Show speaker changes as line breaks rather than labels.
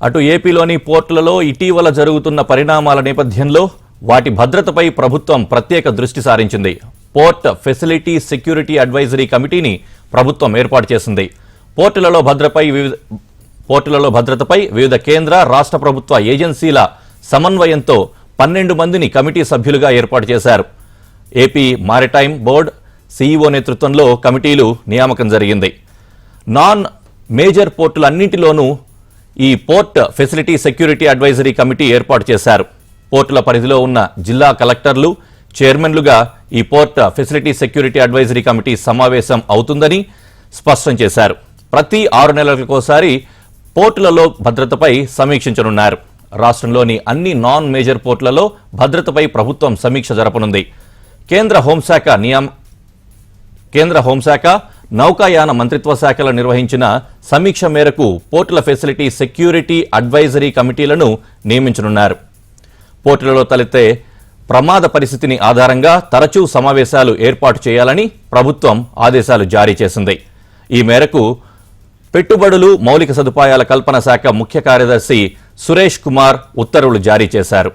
అటు ఏపీలోని పోర్టులలో ఇటీవల జరుగుతున్న పరిణామాల నేపథ్యంలో వాటి భద్రతపై ప్రభుత్వం ప్రత్యేక దృష్టి సారించింది. పోర్ట్ ఫెసిలిటీ సెక్యూరిటీ అడ్వైజరీ కమిటీని ప్రభుత్వం ఏర్పాటు చేసింది. పోర్టులలో భద్రతపై వివిధ కేంద్ర రాష్ట్ర ప్రభుత్వ ఏజెన్సీల సమన్వయంతో 12 మందిని కమిటీ సభ్యులుగా ఏర్పాటు చేశారు. ఏపీ మారిటైమ్ బోర్డ్ సీఈఓ నేతృత్వంలో కమిటీలు నియామకం జరిగింది. నాన్ మేజర్ పోర్టులన్నింటిలోనూ ఈ port facility security advisory committee ఏర్పాటు చేశారు. పోర్టుల పరిధిలో ఉన్న జిల్లా కలెక్టర్లు చైర్మన్లుగా ఈ port facility security advisory committee సమావేశం అవుతుందని స్పష్టం చేశారు. ప్రతి 6 నెలలకోసారి పోర్టులలో భద్రతపై సమీక్షించనున్నారు. రాష్ట్రంలోని అన్ని నాన్ మేజర్ పోర్టులలో భద్రతపై ప్రభుత్వం సమీక్ష జరపనుంది. కేంద్ర హోంశాఖ నౌకాయాన మంత్రిత్వ శాఖలు నిర్వహించిన సమీక్ష మేరకు పోర్టుల ఫెసిలిటీ సెక్యూరిటీ అడ్వైజరీ కమిటీలను నియమించనున్నారు. పోర్టులలో తలెత్తే ప్రమాద పరిస్థితిని ఆధారంగా తరచూ సమావేశాలు ఏర్పాటు చేయాలని ప్రభుత్వం ఆదేశాలు జారీ చేసింది. ఈ మేరకు పెట్టుబడులు మౌలిక సదుపాయాల కల్పన శాఖ ముఖ్య కార్యదర్శి సురేష్ కుమార్ ఉత్తర్వులు జారీ చేశారు.